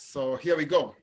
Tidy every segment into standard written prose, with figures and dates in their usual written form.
So here we go.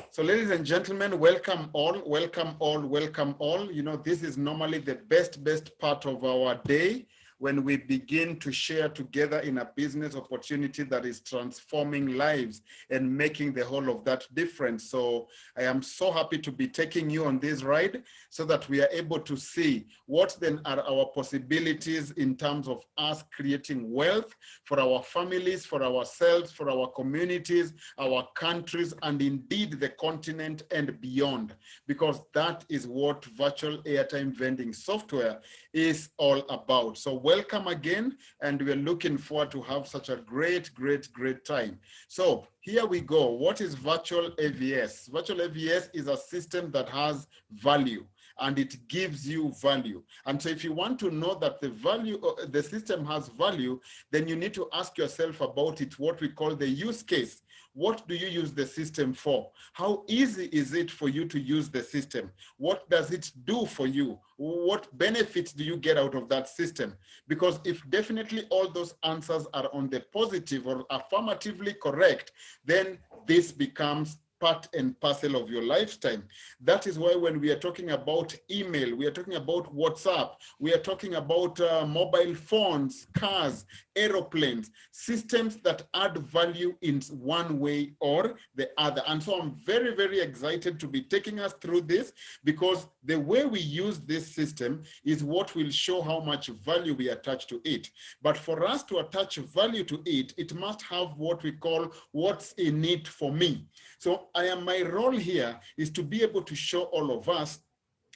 So ladies and gentlemen, welcome all, welcome all, welcome all. You know, this is normally the best part of our day when we begin to share together in a business opportunity that is transforming lives and making the whole of that difference. So I am so happy to be taking you on this ride so that we are able to see what then are our possibilities in terms of us creating wealth for our families, for ourselves, for our communities, our countries, and indeed the continent and beyond, because that is what virtual airtime vending software is all about. So welcome again, and we're looking forward to have such a great time. So here we go. What is virtual AVS? Virtual AVS is a system that has value, and it gives you value. And so if you want to know that the system has value, then you need to ask yourself about it, what we call the use case. What do you use the system for? How easy is it for you to use the system? What does it do for you? What benefits do you get out of that system? Because if definitely all those answers are on the positive or affirmatively correct, then this becomes part and parcel of your lifetime. That is why when we are talking about email, we are talking about WhatsApp, we are talking about mobile phones, cars, aeroplanes, systems that add value in one way or the other. And so I'm very excited to be taking us through this, because the way we use this system is what will show how much value we attach to it. But for us to attach value to it, it must have what we call what's in it for me. So my role here is to be able to show all of us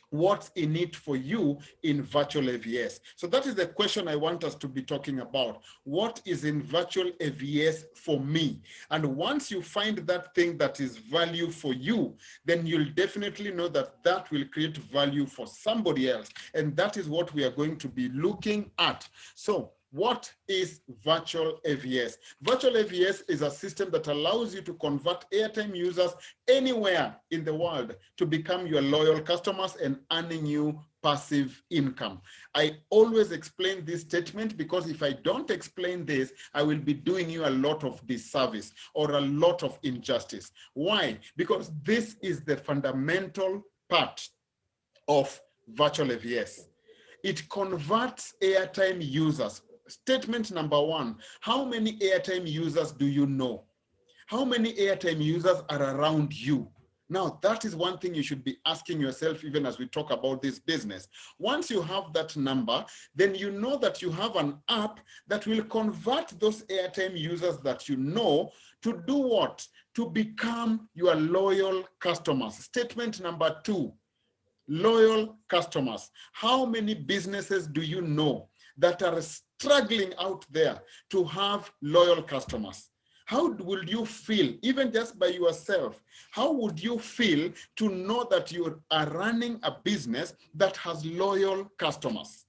what's in it for you in virtual AVS. So that is the question I want us to be talking about. What is in virtual AVS for me? And once you find that thing that is value for you, then you'll definitely know that that will create value for somebody else. And that is what we are going to be looking at. So what is virtual AVS? Virtual AVS is a system that allows you to convert airtime users anywhere in the world to become your loyal customers and earning you passive income. I always explain this statement, because if I don't explain this, I will be doing you a lot of disservice or a lot of injustice. Why? Because this is the fundamental part of virtual AVS. It converts airtime users. Statement number one, how many airtime users do you know? How many airtime users are around you? Now, that is one thing you should be asking yourself even as we talk about this business. Once you have that number, then you know that you have an app that will convert those airtime users that you know to do what? To become your loyal customers. Statement number two, loyal customers. How many businesses do you know that are struggling out there to have loyal customers? How would you feel, even just by yourself, how would you feel to know that you are running a business that has loyal customers?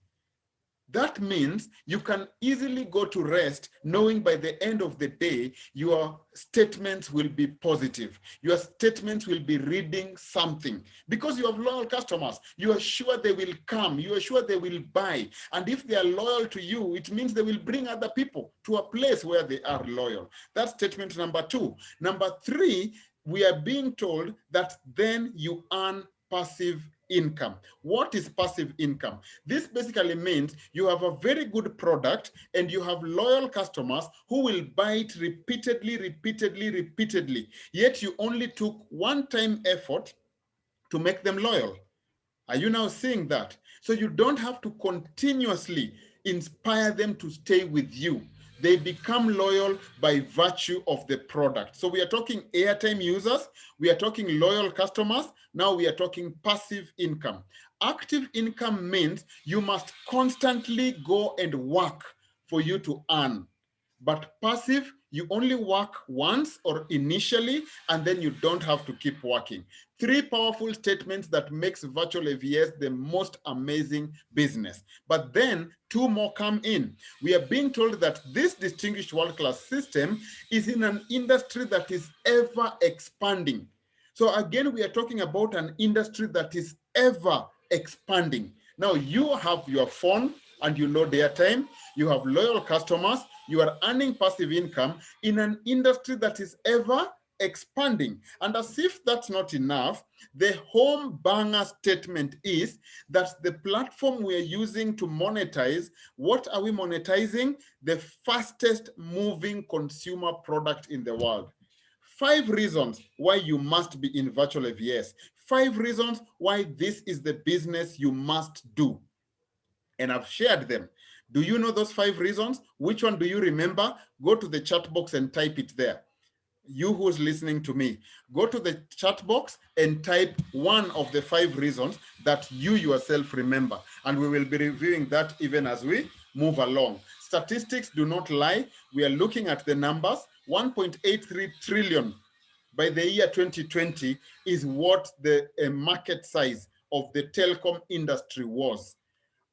That means you can easily go to rest knowing by the end of the day, your statements will be positive. Your statements will be reading something, because you have loyal customers. You are sure they will come. You are sure they will buy. And if they are loyal to you, it means they will bring other people to a place where they are loyal. That's statement number two. Number three, we are being told that then you earn passive income. What is passive income? This basically means you have a very good product and you have loyal customers who will buy it repeatedly, yet you only took one-time effort to make them loyal. Are you now seeing that? So you don't have to continuously inspire them to stay with you. They become loyal by virtue of the product. So we are talking airtime users, we are talking loyal customers, now we are talking passive income. Active income means you must constantly go and work for you to earn. But passive, you only work once or initially, and then you don't have to keep working. Three powerful statements that makes virtual AVS the most amazing business. But then two more come in. We are being told that this distinguished world-class system is in an industry that is ever expanding. So again, we are talking about an industry that is ever expanding. Now you have your phone and you load airtime, you have loyal customers, you are earning passive income in an industry that is ever expanding. And as if that's not enough, the home banger statement is that the platform we're using to monetize, what are we monetizing? The fastest moving consumer product in the world. 5 reasons why you must be in Virtual AVS. 5 reasons why this is the business you must do. And I've shared them. Do you know those 5 reasons? Which one do you remember? Go to the chat box and type it there. You who's listening to me, go to the chat box and type one of the 5 reasons that you yourself remember. And we will be reviewing that even as we move along. Statistics do not lie. We are looking at the numbers. 1.83 trillion by the year 2020 is what the market size of the telecom industry was.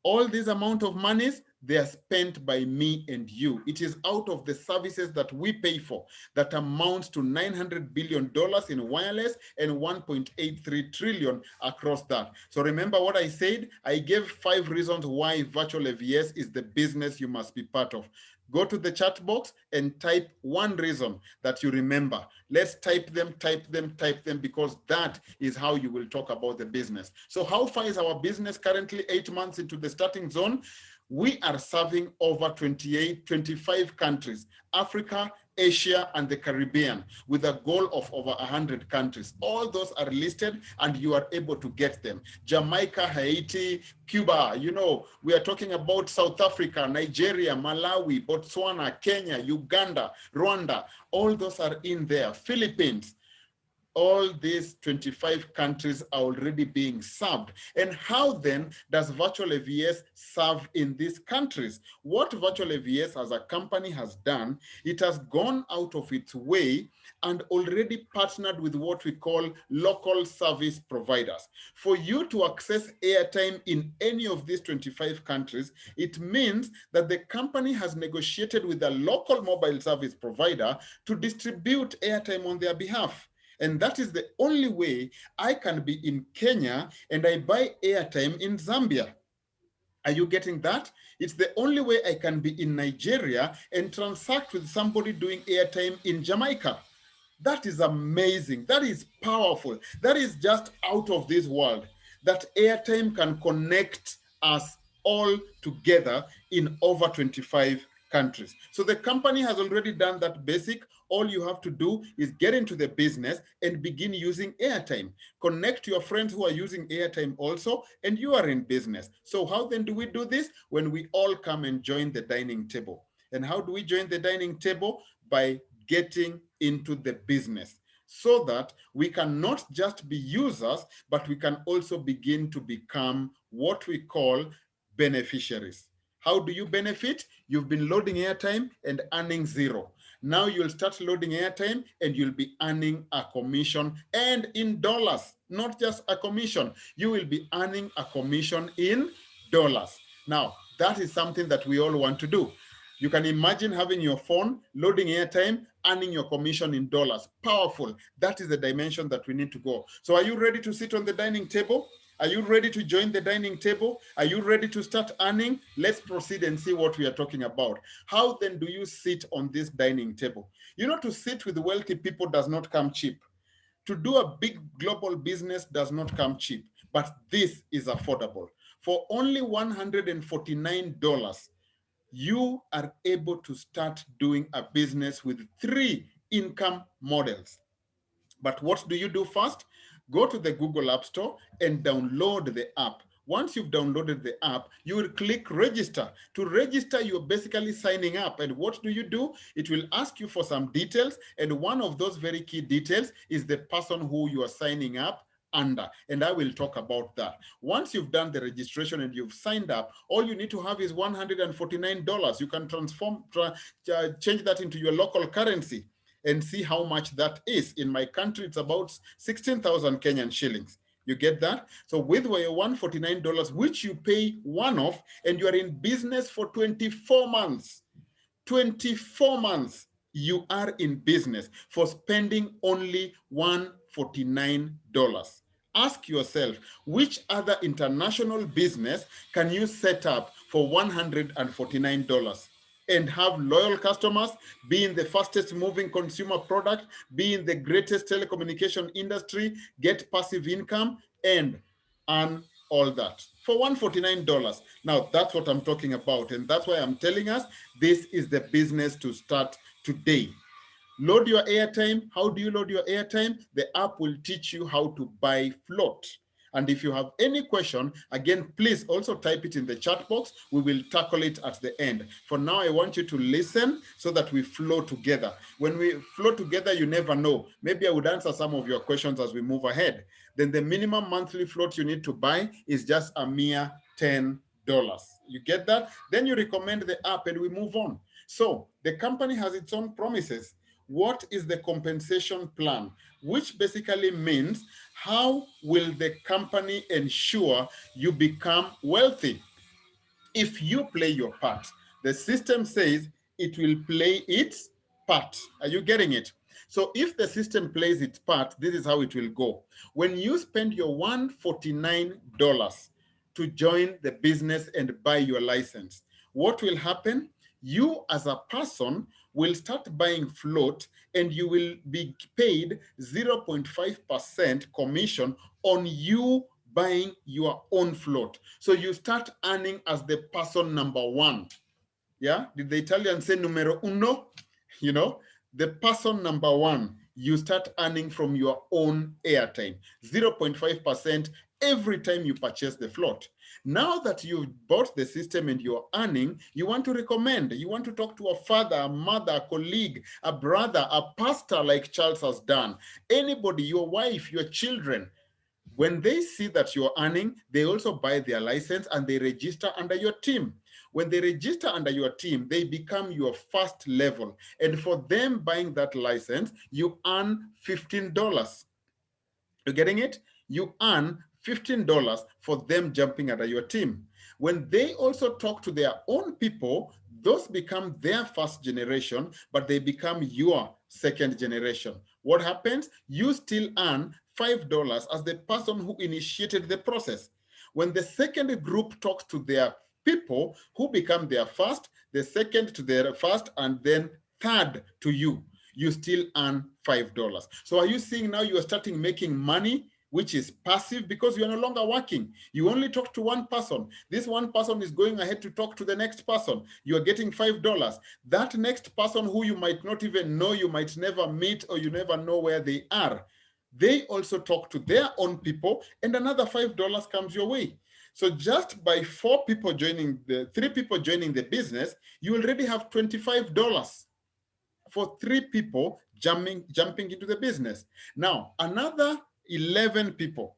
All these amount of monies, they are spent by me and you. It is out of the services that we pay for that amounts to $900 billion in wireless and 1.83 trillion across that. So remember what I said? I gave 5 reasons why Virtual AVS is the business you must be part of. Go to the chat box and type 1 reason that you remember. Let's type them, because that is how you will talk about the business. So how far is our business currently? 8 months into the starting zone. We are serving over 25 countries, Africa, Asia, and the Caribbean, with a goal of over 100 countries. All those are listed and you are able to get them. Jamaica, Haiti, Cuba, you know, we are talking about South Africa, Nigeria, Malawi, Botswana, Kenya, Uganda, Rwanda. All those are in there. Philippines. All these 25 countries are already being served. And how then does Virtual AVS serve in these countries? What Virtual AVS as a company has done, it has gone out of its way and already partnered with what we call local service providers. For you to access airtime in any of these 25 countries, it means that the company has negotiated with a local mobile service provider to distribute airtime on their behalf. And that is the only way I can be in Kenya and I buy airtime in Zambia. Are you getting that? It's the only way I can be in Nigeria and transact with somebody doing airtime in Jamaica. That is amazing. That is powerful. That is just out of this world. That airtime can connect us all together in over 25 countries. So the company has already done that basic. All you have to do is get into the business and begin using airtime. Connect your friends who are using airtime also, and you are in business. So how then do we do this? When we all come and join the dining table. And how do we join the dining table? By getting into the business, so that we can not just be users, but we can also begin to become what we call beneficiaries. How do you benefit? You've been loading airtime and earning 0. Now you'll start loading airtime and you'll be earning a commission, and in dollars, not just a commission. You will be earning a commission in dollars. Now, that is something that we all want to do. You can imagine having your phone, loading airtime, earning your commission in dollars. Powerful. That is the dimension that we need to go. So are you ready to sit on the dining table? Are you ready to join the dining table? Are you ready to start earning? Let's proceed and see what we are talking about. How then do you sit on this dining table? You know, to sit with wealthy people does not come cheap. To do a big global business does not come cheap, but this is affordable. For only $149, you are able to start doing a business with 3 income models. But what do you do first? Go to the Google App Store and download the app. Once you've downloaded the app, you will click register. To register, you're basically signing up. And what do? It will ask you for some details. And one of those very key details is the person who you are signing up under. And I will talk about that. Once you've done the registration and you've signed up, all you need to have is $149. You can change that into your local currency and see how much that is. In my country, it's about 16,000 Kenyan shillings. You get that? So with your $149, which you pay one-off, and you are in business for 24 months, 24 months, you are in business for spending only $149. Ask yourself, which other international business can you set up for $149? and have loyal customers, be in the fastest moving consumer product, be in the greatest telecommunication industry, get passive income, and earn all that for $149. Now, that's what I'm talking about. And that's why I'm telling us this is the business to start today. Load your airtime. How do you load your airtime? The app will teach you how to buy float. And if you have any question, again, please also type it in the chat box. We will tackle it at the end. For now, I want you to listen so that we flow together. When we flow together, you never know. Maybe I would answer some of your questions as we move ahead. Then the minimum monthly float you need to buy is just a mere $10. You get that? Then you recommend the app and we move on. So the company has its own promises. What is the compensation plan? Which basically means how will the company ensure you become wealthy? If you play your part, the system says it will play its part. Are you getting it? So if the system plays its part, this is how it will go. When you spend your $149 to join the business and buy your license, what will happen? You as a person will start buying float and you will be paid 0.5% commission on you buying your own float. So you start earning as the person number one. Yeah, did the Italians say numero uno? You know, the person number one, you start earning from your own airtime, 0.5% every time you purchase the float. Now that you've bought the system and you're earning, you want to recommend, you want to talk to a father, a mother, a colleague, a brother, a pastor like Charles has done, anybody, your wife, your children. When they see that you're earning, they also buy their license and they register under your team. When they register under your team, they become your first level. And for them buying that license, you earn $15. You're getting it? You earn $15 for them jumping under your team. When they also talk to their own people, those become their first generation, but they become your second generation. What happens? You still earn $5 as the person who initiated the process. When the second group talks to their people who become their first, the second to their first, and then third to you, you still earn $5. So are you seeing now you are starting making money, which is passive because you are no longer working. You only talk to one person. This one person is going ahead to talk to the next person. You are getting $5. That next person who you might not even know, you might never meet, or you never know where they are, they also talk to their own people, and another $5 comes your way. So just by three people joining the business, you already have $25 for 3 people jumping into the business. Now, another 11 people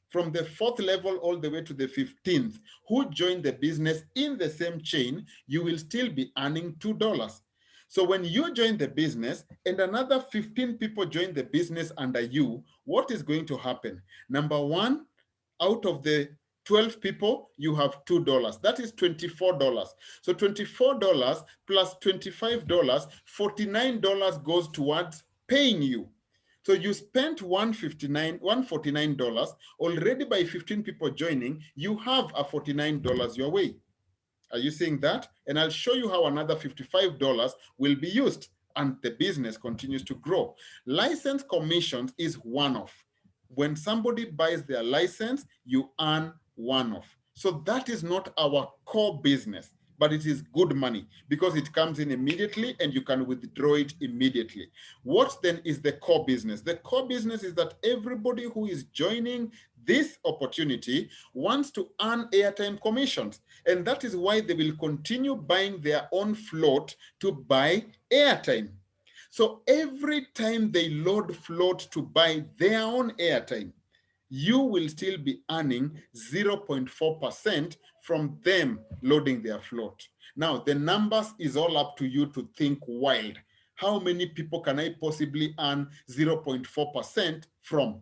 from the 4th level all the way to the 15th who join the business in the same chain, you will still be earning $2. So when you join the business and another 15 people join the business under you, what is going to happen? Number one, out of the 12 people, you have $2. That is $24. So $24 plus $25, $49 goes towards paying you. So you spent $149. Already by 15 people joining, you have a $49 your way. Are you seeing that? And I'll show you how another $55 will be used, and the business continues to grow. License commissions is one-off. When somebody buys their license, you earn one-off. So that is not our core business, but it is good money because it comes in immediately and you can withdraw it immediately. What then is the core business? The core business is that everybody who is joining this opportunity wants to earn airtime commissions. And that is why they will continue buying their own float to buy airtime. So every time they load float to buy their own airtime, you will still be earning 0.4% from them loading their float. Now, the numbers is all up to you to think wild. How many people can I possibly earn 0.4% from?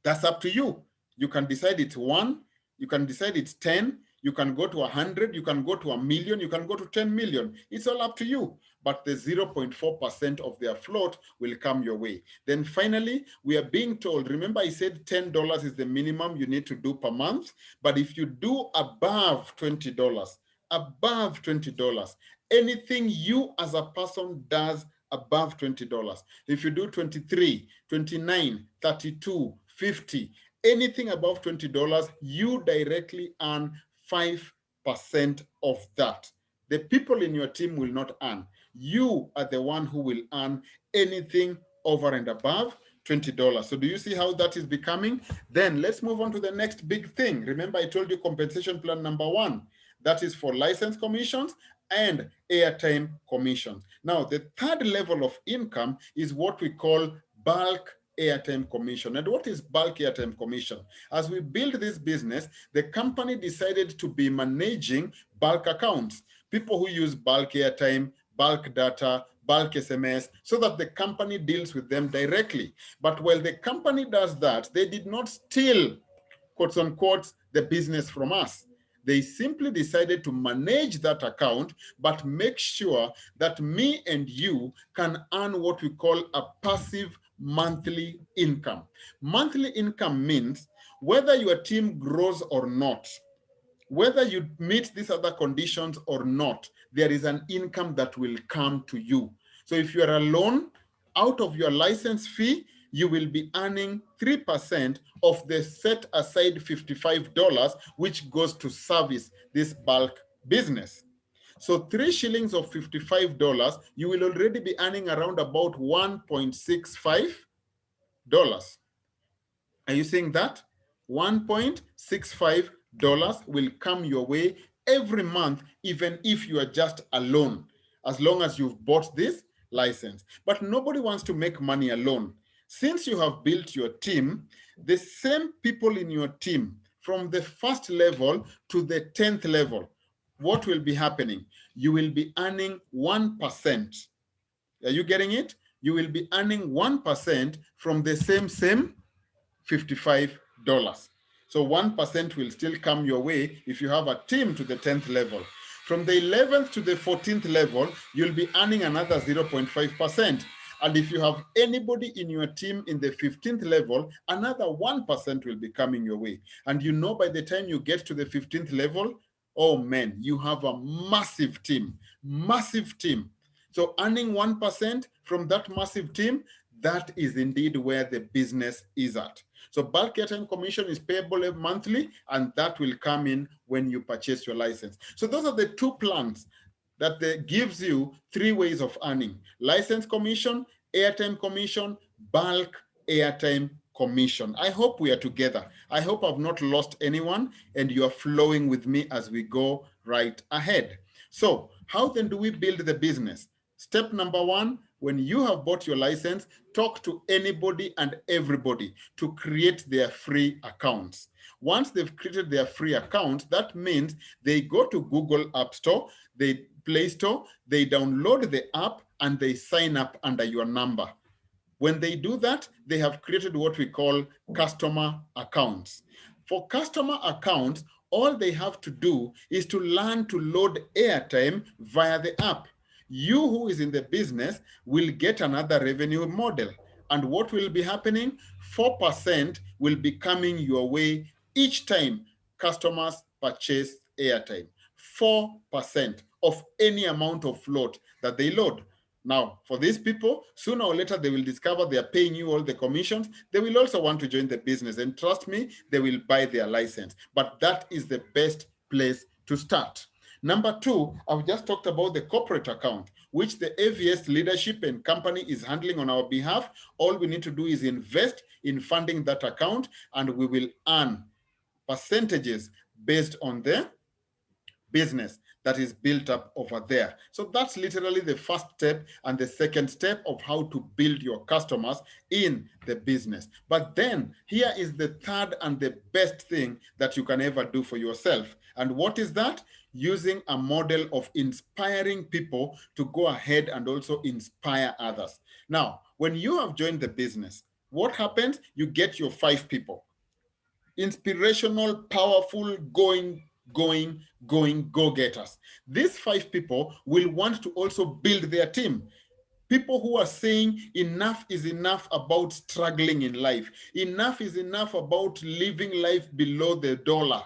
That's up to you. You can decide it's 1, you can decide it's 10, you can go to 100, you can go to 1,000,000, you can go to 10 million. It's all up to you. But the 0.4% of their float will come your way. Then finally, we are being told, remember I said $10 is the minimum you need to do per month. But if you do above $20, anything you as a person does above $20. If you do 23, 29, 32, 50, anything above $20, you directly earn 5% of that. The people in your team will not earn. You are the one who will earn anything over and above $20. So do you see how that is becoming? Then let's move on to the next big thing. Remember, I told you compensation plan number 1. That is for license commissions and airtime commissions. Now, the third level of income is what we call bulk airtime commission. And what is bulk airtime commission? As we build this business, the company decided to be managing bulk accounts. People who use bulk airtime, bulk data, bulk SMS, so that the company deals with them directly. But while the company does that, they did not steal, quotes unquote, the business from us. They simply decided to manage that account, but make sure that me and you can earn what we call a passive monthly income. Monthly income means whether your team grows or not, whether you meet these other conditions or not, there is an income that will come to you. So if you are alone, out of your license fee, you will be earning 3% of the set aside $55, which goes to service this bulk business. So 3 shillings of $55, you will already be earning around about $1.65. Are you seeing that? $1.65 will come your way every month, even if you are just alone, as long as you've bought this license. But nobody wants to make money alone. Since you have built your team, the same people in your team, from the first level to the 10th level, what will be happening? You will be earning 1%. Are you getting it? You will be earning 1% from the same $55. So 1% will still come your way if you have a team to the 10th level. From the 11th to the 14th level, you'll be earning another 0.5%. And if you have anybody in your team in the 15th level, another 1% will be coming your way. And you know, by the time you get to the 15th level, oh man, you have a massive team, massive team. So earning 1% from that massive team, that is indeed where the business is at. So bulk airtime commission is payable monthly, and that will come in when you purchase your license. So those are the 2 plans that gives you 3 ways of earning: license commission, airtime commission, bulk airtime commission. I hope we are together. I hope I've not lost anyone and you are flowing with me as we go right ahead. So how then do we build the business? Step number 1, when you have bought your license, talk to anybody and everybody to create their free accounts. Once they've created their free accounts, that means they go to Google App Store, they Play Store, they download the app, and they sign up under your number. When they do that, they have created what we call customer accounts. For customer accounts, all they have to do is to learn to load airtime via the app. You who is in the business will get another revenue model. And what will be happening? 4% will be coming your way each time customers purchase airtime. 4% of any amount of float that they load. Now, for these people, sooner or later, they will discover they are paying you all the commissions. They will also want to join the business. And trust me, they will buy their license. But that is the best place to start. Number 2, I've just talked about the corporate account, which the AVS leadership and company is handling on our behalf. All we need to do is invest in funding that account, and we will earn percentages based on the business that is built up over there. So that's literally the first step and the second step of how to build your customers in the business. But then here is the third and the best thing that you can ever do for yourself. And what is that? Using a model of inspiring people to go ahead and also inspire others. Now, when you have joined the business, what happens? You get your 5 people. Inspirational, powerful, go-getters. These 5 people will want to also build their team. People who are saying enough is enough about struggling in life. Enough is enough about living life below the dollar,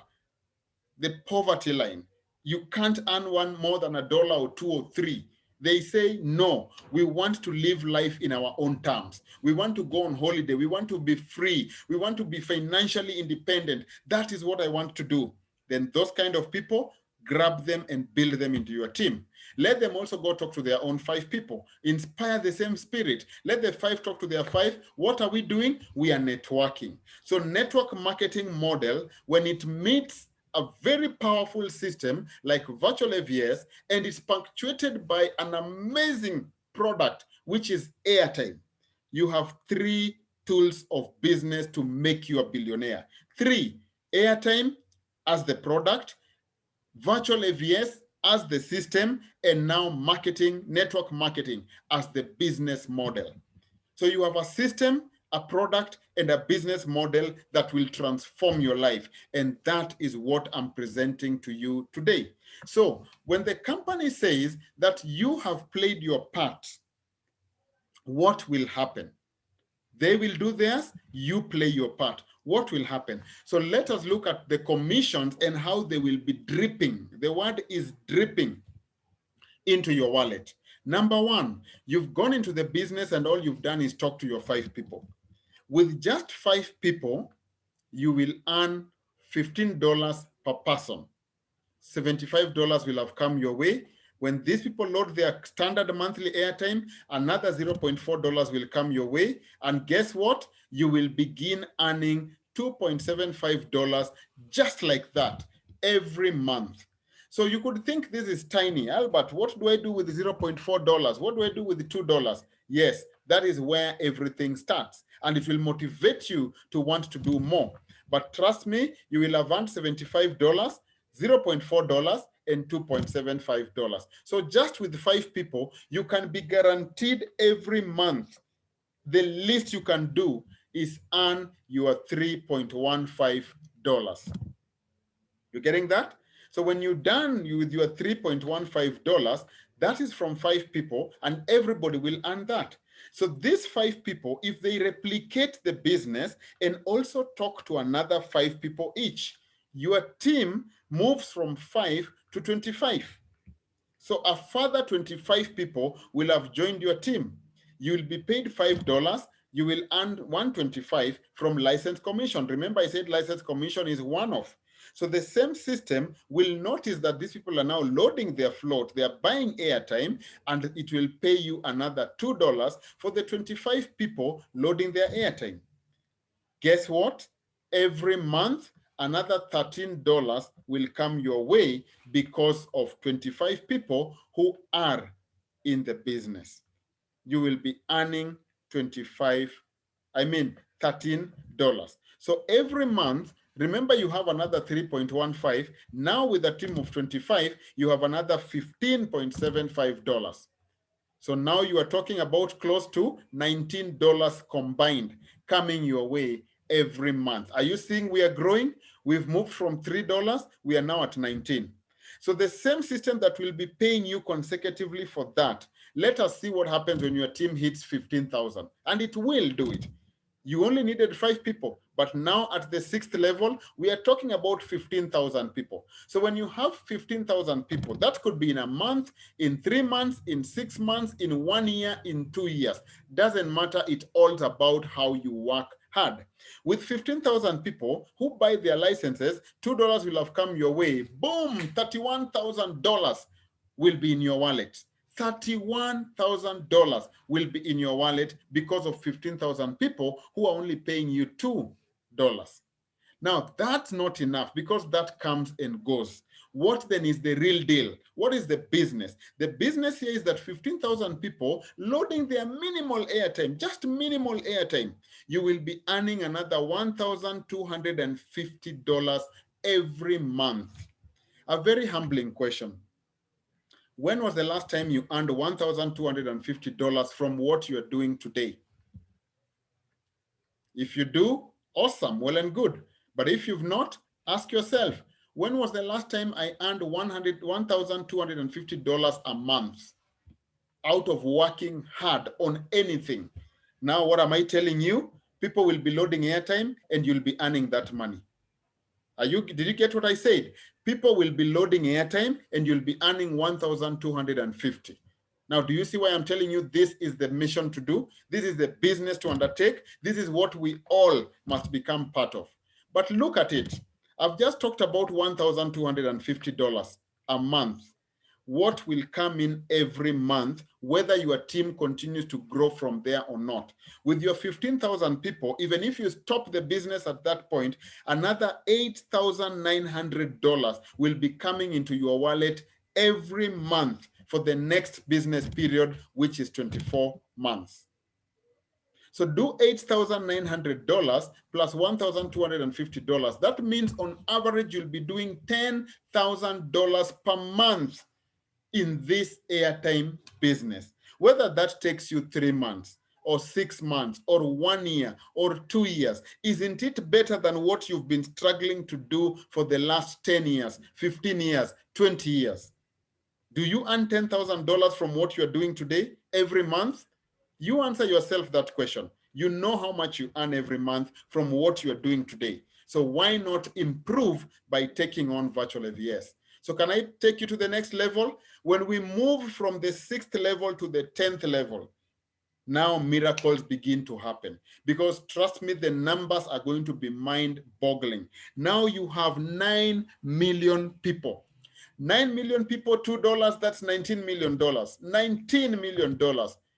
the poverty line. You can't earn one more than $1 or $2 or $3. They say, no, we want to live life in our own terms. We want to go on holiday. We want to be free. We want to be financially independent. That is what I want to do. Then those kind of people, grab them and build them into your team. Let them also go talk to their own 5 people. Inspire the same spirit. Let the 5 talk to their 5. What are we doing? We are networking. So network marketing model, when it meets a very powerful system like Virtual AVS, and it's punctuated by an amazing product, which is Airtime. You have 3 tools of business to make you a billionaire. 3, Airtime as the product, Virtual AVS as the system, and now marketing, network marketing as the business model. So you have a system, a product, and a business model that will transform your life. And that is what I'm presenting to you today. So when the company says that you have played your part, what will happen? They will do theirs, you play your part. What will happen? So let us look at the commissions and how they will be dripping. The word is dripping into your wallet. Number 1, you've gone into the business and all you've done is talk to your 5 people. With just 5 people, you will earn $15 per person. $75 will have come your way. When these people load their standard monthly airtime, another $0.4 will come your way. And guess what? You will begin earning $2.75 just like that every month. So you could think this is tiny. Albert, what do I do with $0.4? What do I do with $2? Yes, that is where everything starts. And it will motivate you to want to do more. But trust me, you will have earned $75, $0.4, and $2.75. So just with 5 people, you can be guaranteed every month. The least you can do is earn your $3.15. You getting that? So when you're done with your $3.15, that is from 5 people, and everybody will earn that. So these 5 people, if they replicate the business and also talk to another 5 people each, your team moves from 5 to 25. So a further 25 people will have joined your team. You will be paid $5. You will earn $125 from license commission. Remember, I said license commission is one-off. So the same system will notice that these people are now loading their float. They are buying airtime, and it will pay you another $2 for the 25 people loading their airtime. Guess what? Every month, another $13 will come your way because of 25 people who are in the business. You will be earning $13. So every month, remember you have another 3.15. Now with a team of 25, you have another $15.75. So now you are talking about close to $19 combined coming your way every month. Are you seeing we are growing? We've moved from $3, we are now at 19. So the same system that will be paying you consecutively for that, let us see what happens when your team hits 15,000. And it will do it. You only needed 5 people, but now at the 6th level, we are talking about 15,000 people. So when you have 15,000 people, that could be in a month, in 3 months, in 6 months, in 1 year, in 2 years. Doesn't matter, it's all about how you work hard. With 15,000 people who buy their licenses, $2 will have come your way. Boom, $31,000 will be in your wallet. $31,000 will be in your wallet because of 15,000 people who are only paying you $2. Now, that's not enough because that comes and goes. What then is the real deal? What is the business? The business here is that 15,000 people loading their minimal airtime, just minimal airtime, you will be earning another $1,250 every month. A very humbling question. When was the last time you earned $1,250 from what you're doing today? If you do, awesome, well and good. But if you've not, ask yourself, when was the last time I earned $1,250 a month out of working hard on anything? Now, what am I telling you? People will be loading airtime and you'll be earning that money. Did you get what I said? People will be loading airtime and you'll be earning 1,250. Now, do you see why I'm telling you this is the mission to do? This is the business to undertake. This is what we all must become part of. But look at it. I've just talked about $1,250 a month. What will come in every month, whether your team continues to grow from there or not. With your 15,000 people, even if you stop the business at that point, another $8,900 will be coming into your wallet every month for the next business period, which is 24 months. So do $8,900 plus $1,250. That means on average, you'll be doing $10,000 per month in this airtime business. Whether that takes you 3 months or 6 months or 1 year or 2 years, isn't it better than what you've been struggling to do for the last 10 years, 15 years, 20 years? Do you earn $10,000 from what you're doing today every month? You answer yourself that question. You know how much you earn every month from what you're doing today. So why not improve by taking on Virtual AVS? So can I take you to the next level? When we move from the 6th level to the 10th level, now miracles begin to happen. Because trust me, the numbers are going to be mind-boggling. Now you have 9 million people. 9 million people, $2, that's $19 million. $19 million.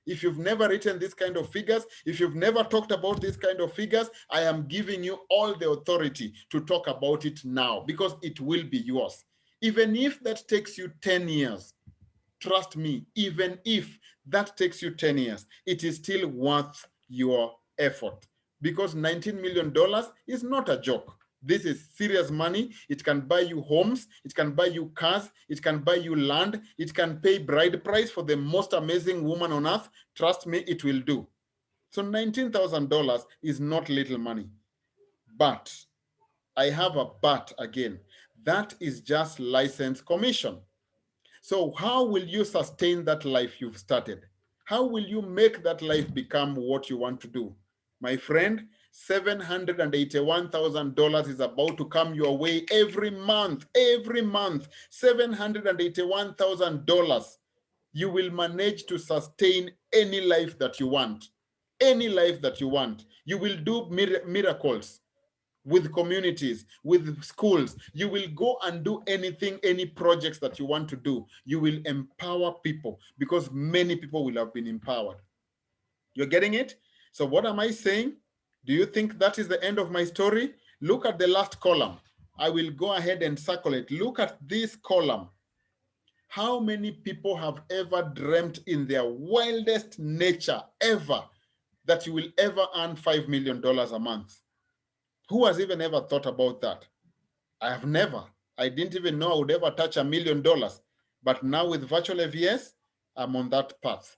If you've never written this kind of figures, if you've never talked about this kind of figures, I am giving you all the authority to talk about it now because it will be yours. Even if that takes you 10 years, trust me, even if that takes you 10 years, it is still worth your effort because $19 million is not a joke. This is serious money. It can buy you homes. It can buy you cars. It can buy you land. It can pay bride price for the most amazing woman on earth. Trust me, it will do. So $19,000 is not little money. But I have a but again. That is just license commission. So how will you sustain that life you've started? How will you make that life become what you want to do? My friend, $781,000 is about to come your way every month, $781,000. You will manage to sustain any life that you want, any life that you want. You will do miracles with communities, with schools. You will go and do anything, any projects that you want to do. You will empower people because many people will have been empowered. You're getting it? So what am I saying? Do you think that is the end of my story? Look at the last column. I will go ahead and circle it. Look at this column. How many people have ever dreamt in their wildest nature ever that you will ever earn $5 million a month? Who has even ever thought about that? I have never. I didn't even know I would ever touch $1 million. But now with Virtual AVS, I'm on that path.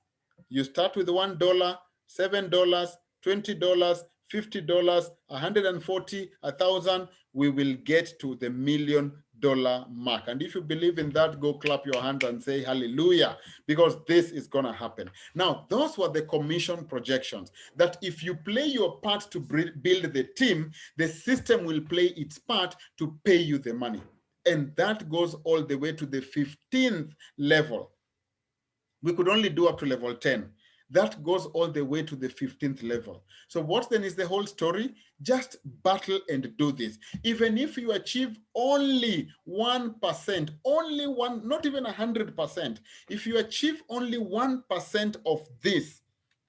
You start with $1, $7, $20, $50, 140, 1,000. We will get to the $1 million mark. And if you believe in that, go clap your hands and say hallelujah, because this is going to happen. Now, those were the commission projections, that if you play your part to build the team, the system will play its part to pay you the money. And that goes all the way to the 15th level. We could only do up to level 10. That goes all the way to the 15th level. So what then is the whole story? Just battle and do this. Even if you achieve only 1%, only one, not even 100%, if you achieve only 1% of this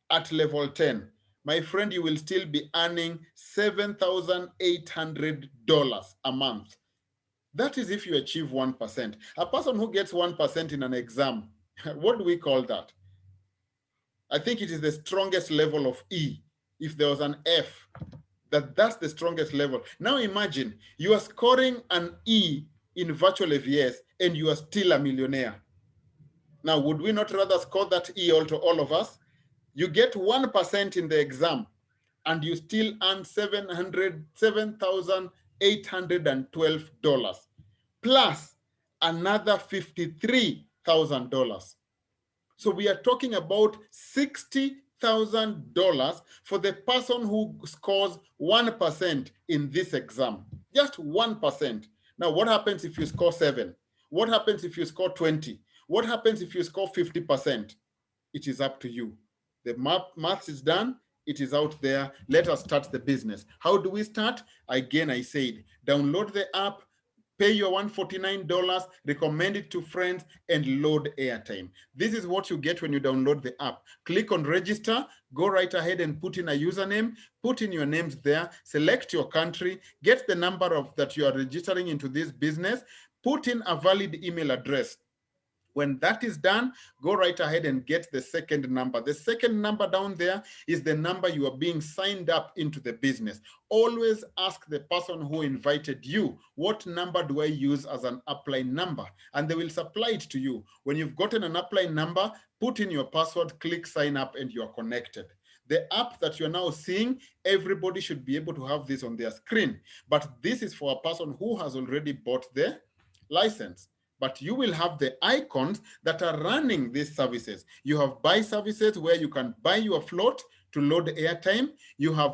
at level 10, my friend, you will still be earning $7,800 a month. That is if you achieve 1%. A person who gets 1% in an exam, what do we call that? I think it is the strongest level of E. If there was an F, that's the strongest level. Now imagine you are scoring an E in Virtual AVS and you are still a millionaire. Now, would we not rather score that E to all of us? You get 1% in the exam and you still earn $7,812 plus another $53,000. So we are talking about $60,000 for the person who scores 1% in this exam, just 1%. Now, what happens if you score 7? What happens if you score 20? What happens if you score 50%? It is up to you. The math is done. It is out there. Let us start the business. How do we start? Again, I said, download the app, pay your $149, recommend it to friends, and load Airtime. This is what you get when you download the app. Click on register, go right ahead and put in a username, put in your names there, select your country, get the number of that you are registering into this business, put in a valid email address. When that is done, go right ahead and get the second number. The second number down there is the number you are being signed up into the business. Always ask the person who invited you, what number do I use as an upline number? And they will supply it to you. When you've gotten an upline number, put in your password, click sign up, and you're connected. The app that you're now seeing, everybody should be able to have this on their screen. But this is for a person who has already bought the license. But you will have the icons that are running these services. You have buy services where you can buy your float to load Airtime. You have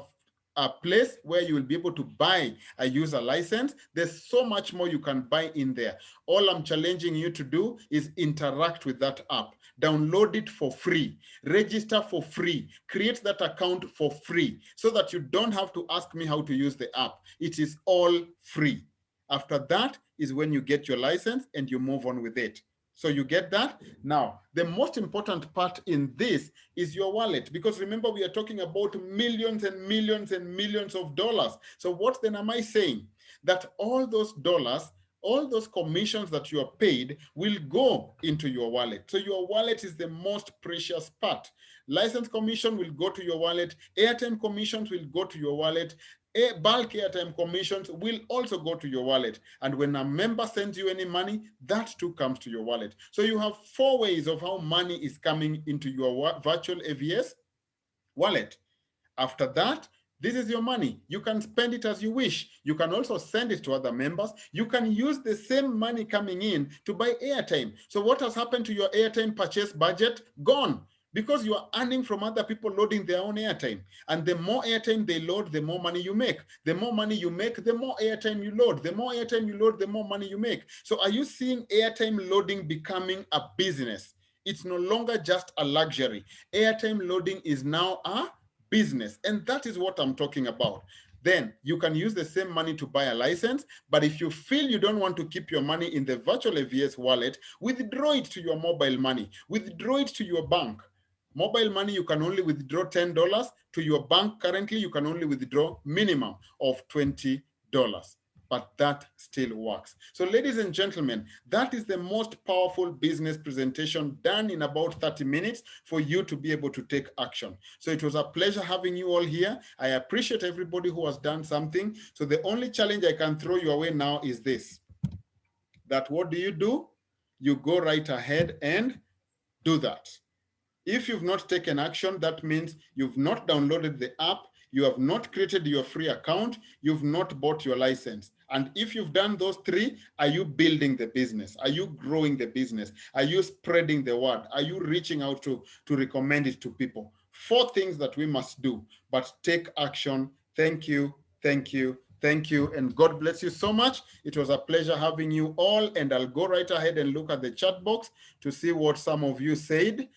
a place where you will be able to buy a user license. There's so much more you can buy in there. All I'm challenging you to do is interact with that app. Download it for free. Register for free. Create that account for free so that you don't have to ask me how to use the app. It is all free. After that is when you get your license and you move on with it. So you get that? Now, the most important part in this is your wallet, because remember, we are talking about millions and millions and millions of dollars. So what then am I saying? That all those dollars, all those commissions that you are paid will go into your wallet. So your wallet is the most precious part. License commission will go to your wallet. Airtime commissions will go to your wallet. Bulk airtime commissions will also go to your wallet. And when a member sends you any money, that too comes to your wallet. So you have 4 ways of how money is coming into your virtual AVS wallet. After that, this is your money. You can spend it as you wish. You can also send it to other members. You can use the same money coming in to buy airtime. So what has happened to your airtime purchase budget? Gone. Because you are earning from other people loading their own airtime. And the more airtime they load, the more money you make. The more money you make, the more airtime you load. The more airtime you load, the more money you make. So are you seeing airtime loading becoming a business? It's no longer just a luxury. Airtime loading is now a business. And that is what I'm talking about. Then you can use the same money to buy a license. But if you feel you don't want to keep your money in the virtual AVS wallet, withdraw it to your mobile money. Withdraw it to your bank. Mobile money, you can only withdraw $10. To your bank currently, you can only withdraw minimum of $20. But that still works. So ladies and gentlemen, that is the most powerful business presentation done in about 30 minutes for you to be able to take action. So it was a pleasure having you all here. I appreciate everybody who has done something. So the only challenge I can throw your way now is this, that what do? You go right ahead and do that. If you've not taken action, that means you've not downloaded the app, you have not created your free account, you've not bought your license. And if you've done those 3, are you building the business? Are you growing the business? Are you spreading the word? Are you reaching out to recommend it to people? 4 things that we must do, but take action. Thank you, thank you, thank you, and God bless you so much. It was a pleasure having you all, and I'll go right ahead and look at the chat box to see what some of you said.